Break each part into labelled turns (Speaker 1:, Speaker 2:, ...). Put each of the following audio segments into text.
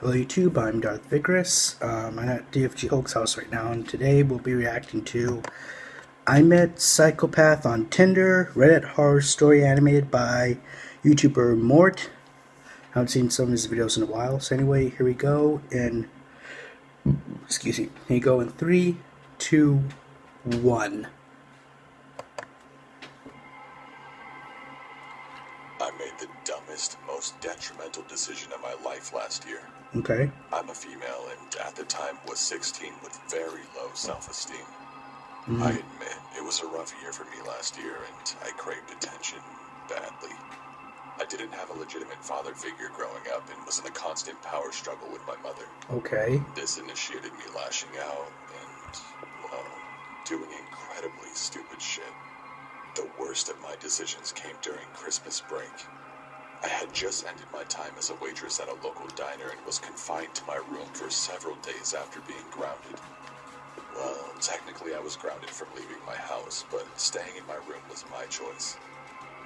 Speaker 1: Hello YouTube, I'm Darth Vigorous. I'm at DFG Hulk's house right now, and today we'll be reacting to I Met Psychopath on Tinder, Reddit horror story animated by YouTuber Mort. I haven't seen some of his videos in a while, so anyway, here we go excuse me, here you go in 3, 2, 1.
Speaker 2: I made the dumbest, most detrimental decision of my life last year.
Speaker 1: Okay.
Speaker 2: I'm a female and at the time was 16 with very low self-esteem. I admit it was a rough year for me last year and I craved attention badly. I didn't have a legitimate father figure growing up and was in a constant power struggle with my mother.
Speaker 1: Okay.
Speaker 2: This initiated me lashing out and, well, doing incredibly stupid shit. The worst of my decisions came during Christmas break. I had just ended my time as a waitress at a local diner and was confined to my room for several days after being grounded. Well, technically I was grounded from leaving my house, but staying in my room was my choice.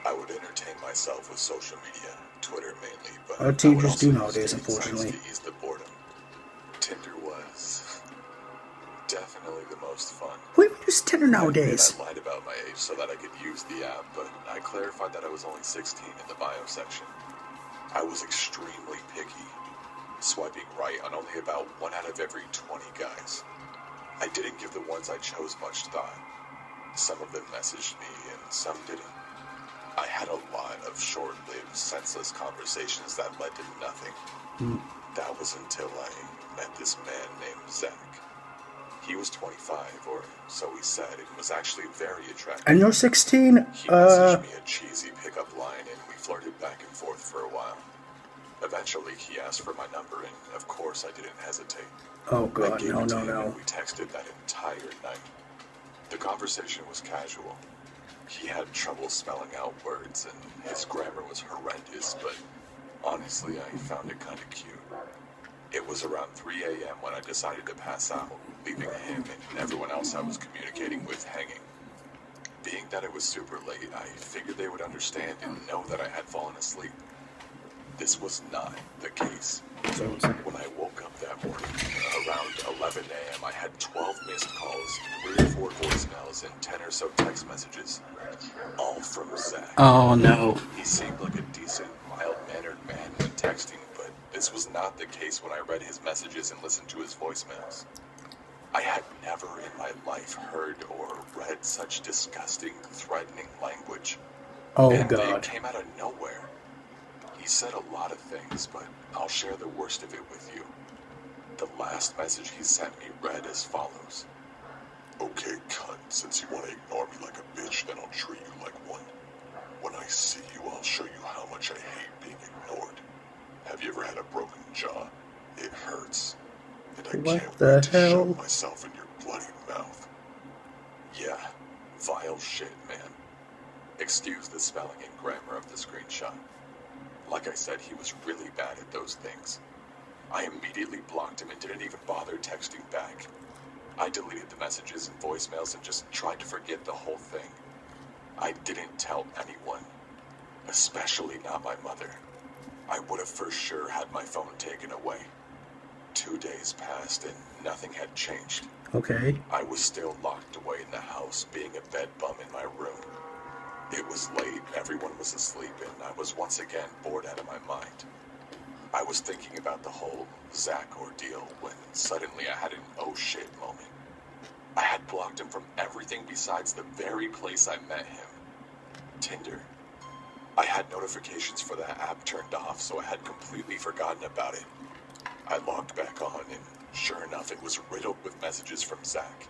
Speaker 2: I would entertain myself with social media, Twitter mainly, but
Speaker 1: Our teenagers do nowadays, unfortunately.
Speaker 2: to ease the boredom. Tinder was definitely the most fun.
Speaker 1: Who even uses Tinder nowadays?
Speaker 2: I lied about my age so that I could use the app, but I clarified that I was only 16 in the bio section. I was extremely picky, swiping right on only about 1 out of every 20 guys. I didn't give the ones I chose much thought. Some of them messaged me and some didn't. I had a lot of short-lived, senseless conversations that led to nothing. That was until I met this man named Zach. He was 25, or so he said, and was actually very attractive.
Speaker 1: And you're 16?
Speaker 2: He messaged me a cheesy pickup line, and we flirted back and forth for a while. Eventually, he asked for my number, and of course, I didn't hesitate.
Speaker 1: Oh god, no.
Speaker 2: And we texted that entire night. The conversation was casual. He had trouble spelling out words, and his grammar was horrendous, but honestly, I found it kind of cute. It was around 3 a.m. when I decided to pass out, leaving him and everyone else I was communicating with hanging. Being that it was super late, I figured they would understand and know that I had fallen asleep. This was not the case. When I woke up that morning, around 11 a.m., I had 12 missed calls, 3 or 4 voicemails, and 10 or so text messages, all from Zach.
Speaker 1: Oh no.
Speaker 2: He seemed like a decent, mild-mannered man when texting, but this was not the case when I read his messages and listened to his voicemails. I had never in my life heard or read such disgusting, threatening language.
Speaker 1: Oh
Speaker 2: and
Speaker 1: god.
Speaker 2: it came out of nowhere. He said a lot of things, but I'll share the worst of it with you. The last message he sent me read as follows. Okay, cunt, since you want to ignore me like a bitch, then I'll treat you like one. When I see you, I'll show you how much I hate being ignored. Have you ever had a broken jaw? It hurts. And I can't wait to shove myself in your bloody mouth. Yeah, vile shit, man. Excuse the spelling and grammar of the screenshot. Like I said, he was really bad at those things. I immediately blocked him and didn't even bother texting back. I deleted the messages and voicemails and just tried to forget the whole thing. I didn't tell anyone, especially not my mother. I would have for sure had my phone taken away. 2 days passed and nothing had changed.
Speaker 1: Okay.
Speaker 2: I was still locked away in the house, being a bed bum in my room. It was late, everyone was asleep, and I was once again bored out of my mind. I was thinking about the whole Zach ordeal when suddenly I had an oh shit moment. I had blocked him from everything besides the very place I met him. Tinder. I had notifications for that app turned off, so I had completely forgotten about it. I logged back on, and sure enough, it was riddled with messages from Zach.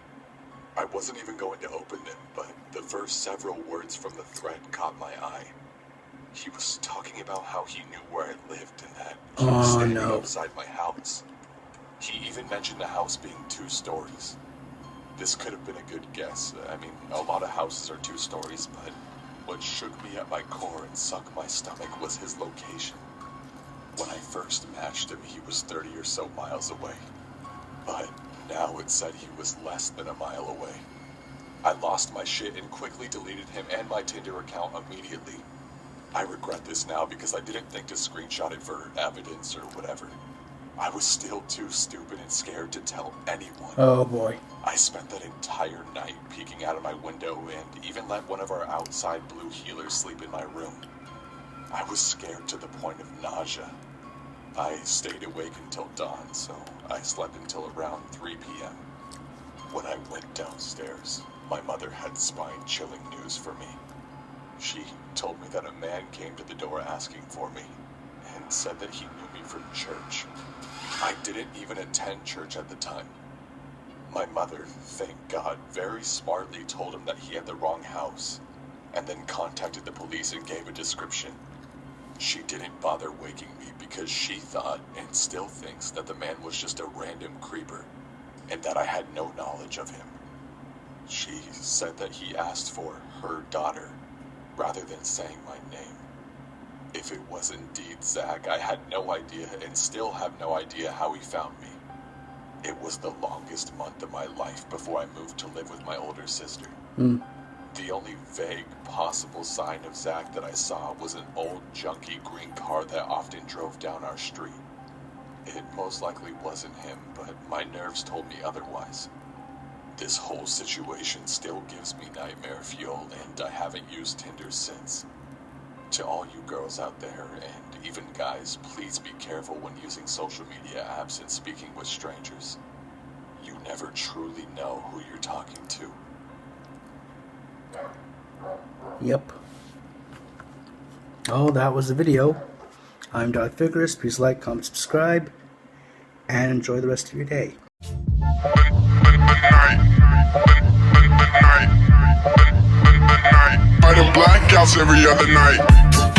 Speaker 2: I wasn't even going to open them, but the first several words from the thread caught my eye. He was talking about how he knew where I lived and that he was standing outside my house. He even mentioned the house being 2 stories. This could have been a good guess. I mean, a lot of houses are 2 stories, but what shook me at my core and sunk my stomach was his location. When I first matched him, he was 30 or so miles away. But now it said he was less than a mile away. I lost my shit and quickly deleted him and my Tinder account immediately. I regret this now because I didn't think to screenshot it for evidence or whatever. I was still too stupid and scared to tell anyone.
Speaker 1: Oh boy.
Speaker 2: I spent that entire night peeking out of my window and even let one of our outside blue healers sleep in my room. I was scared to the point of nausea. I stayed awake until dawn, so I slept until around 3 p.m. When I went downstairs, my mother had spine-chilling news for me. She told me that a man came to the door asking for me and said that he knew me from church. I didn't even attend church at the time. My mother, thank God, very smartly told him that he had the wrong house, and then contacted the police and gave a description. She didn't bother waking me because she thought, and still thinks, that the man was just a random creeper, and that I had no knowledge of him. She said that he asked for her daughter, rather than saying my name. If it was indeed Zach, I had no idea and still have no idea how he found me. It was the longest month of my life before I moved to live with my older sister. The only vague possible sign of Zach that I saw was an old junky green car that often drove down our street. It most likely wasn't him, but my nerves told me otherwise. This whole situation still gives me nightmare fuel, and I haven't used Tinder since. To all you girls out there, and even guys, please be careful when using social media apps and speaking with strangers. You never truly know who you're talking to.
Speaker 1: Yep. Oh, that was the video. I'm Darth Vigorous. Please like, comment, subscribe, and enjoy the rest of your day.
Speaker 3: By the blackouts every other night.